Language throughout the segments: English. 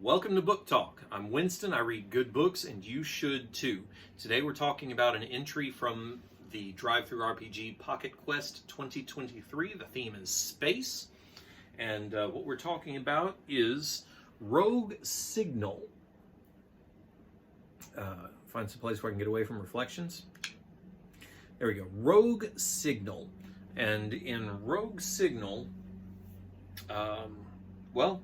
Welcome to Book Talk. I'm Winston. I read good books, and you should too. Today we're talking about an entry from the DriveThru RPG Pocket Quest 2023. The theme is space, and what we're talking about is Rogue Signal. Find some place where I can get away from reflections. There we go. Rogue Signal. And in Rogue Signal, well,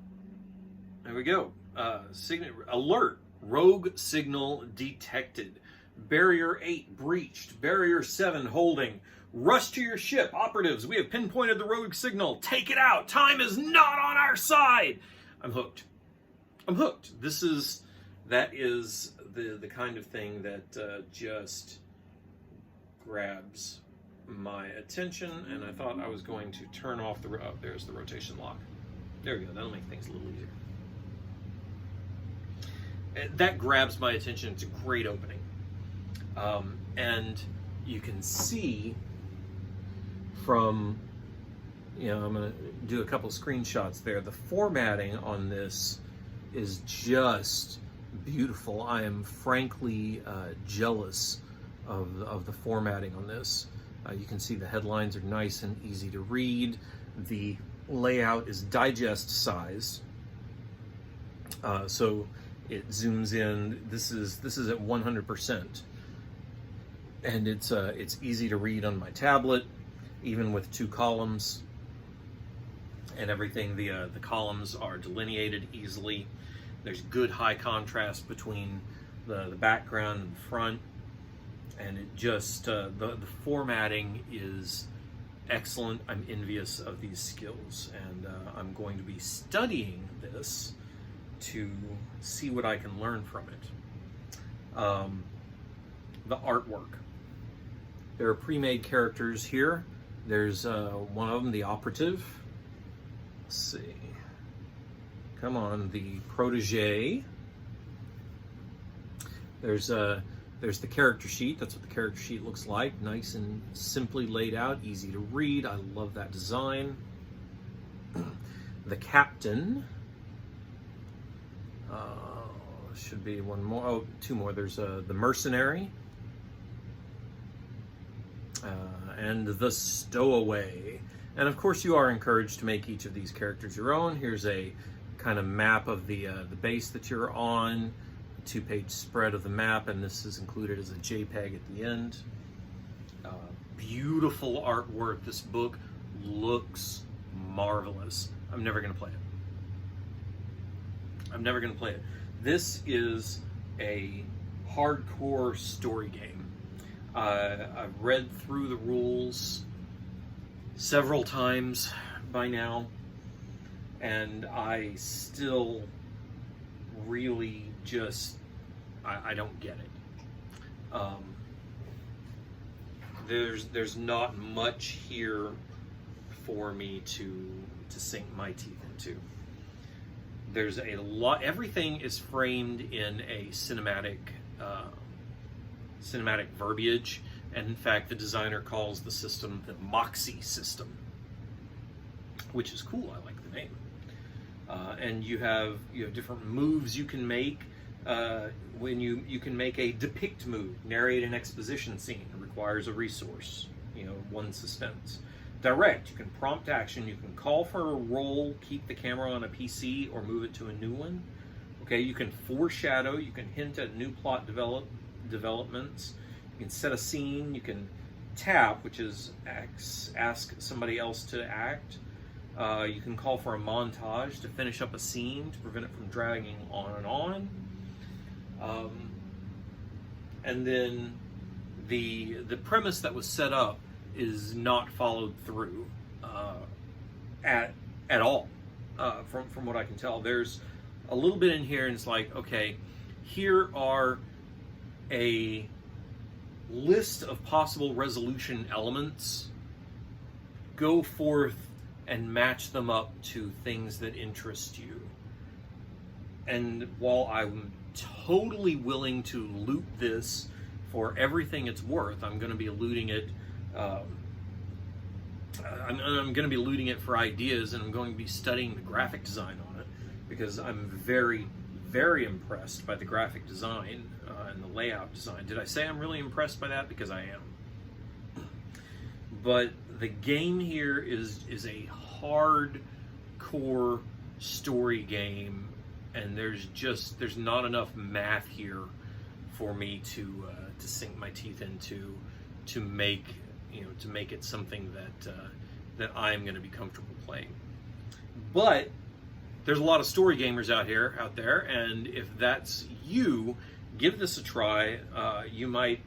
there we go. Alert. Rogue signal detected. Barrier 8 breached. Barrier 7 holding. Rush to your ship. Operatives, we have pinpointed the rogue signal. Take it out. Time is not on our side. I'm hooked. I'm hooked. That is the kind of thing that just grabs my attention, and I thought I was going to turn off there's the rotation lock. There we go. That'll make things a little easier. That grabs my attention. It's a great opening. And you can see from, I'm going to do a couple screenshots there. The formatting on this is just beautiful. I am frankly jealous of the formatting on this. You can see the headlines are nice and easy to read. The layout is digest size. So it zooms in. This is at 100%, and it's easy to read on my tablet, even with 2 columns and everything. The columns are delineated easily. There's good high contrast between the background and the front, and it just the formatting is excellent. I'm envious of these skills, and I'm going to be studying this to see what I can learn from it. The artwork. There are pre-made characters here. There's one of them, the operative. Let's see. Come on, the protege. There's the character sheet. That's what the character sheet looks like. Nice and simply laid out, easy to read. I love that design. The captain. Should be one more. Oh, 2 more. There's the mercenary and the stowaway. And of course, you are encouraged to make each of these characters your own. Here's a kind of map of the base that you're on. 2-page spread of the map, and this is included as a JPEG at the end. Beautiful artwork. This book looks marvelous. I'm never going to play it. This is a hardcore story game. I've read through the rules several times by now, and I still really I don't get it. There's not much here for me to sink my teeth into. There's a lot. Everything is framed in a cinematic verbiage, and in fact, the designer calls the system the Moxie system, which is cool. I like the name. And you have different moves you can make. When you can make a depict move, narrate an exposition scene. It requires a resource, 1 suspense. Direct, you can prompt action, you can call for a roll, keep the camera on a PC, or move it to a new one. Okay, you can foreshadow, you can hint at new plot developments, you can set a scene, you can tap, which is ask somebody else to act. You can call for a montage to finish up a scene to prevent it from dragging on and on. And then the premise that was set up is not followed through at all, from what I can tell. There's a little bit in here, and it's like, okay, here are a list of possible resolution elements. Go forth and match them up to things that interest you. And while I'm totally willing to loot this for everything it's worth, I'm going to be looting it. I'm going to be looting it for ideas, and I'm going to be studying the graphic design on it, because I'm very, very impressed by the graphic design and the layout design. Did I say I'm really impressed by that? Because I am. But the game here is a hardcore story game, and there's not enough math here for me to sink my teeth into to make it something that I'm going to be comfortable playing. But there's a lot of story gamers out there, and if that's you, give this a try. You might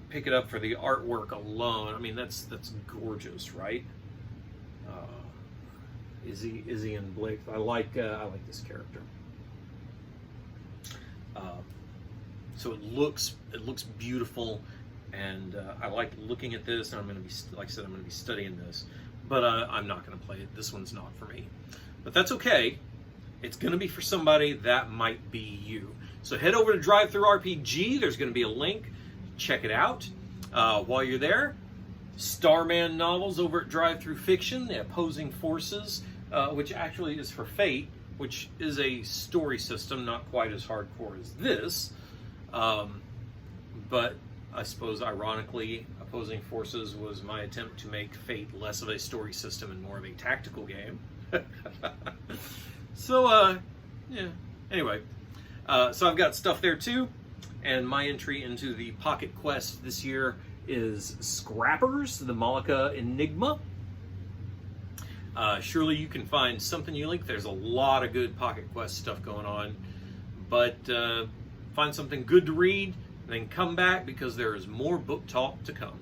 pick it up for the artwork alone. I mean, that's gorgeous, right? Izzy and Blake. I like this character. So it looks beautiful, and I like looking at this. And I'm going to be, like I said, I'm going to be studying this, but I'm not going to play it. This one's not for me, but that's okay. It's going to be for somebody that might be you. So head over to DriveThru RPG. There's going to be a link. Check it out. While you're there, Starman novels over at DriveThru Fiction, the Opposing Forces, which actually is for Fate, which is a story system, not quite as hardcore as this. But I suppose, ironically, Opposing Forces was my attempt to make Fate less of a story system and more of a tactical game. So, yeah. Anyway, so I've got stuff there too. And my entry into the Pocket Quest this year is Scrappers, the Malika Enigma. Surely you can find something you like. There's a lot of good Pocket Quest stuff going on. But find something good to read, and then come back because there is more book talk to come.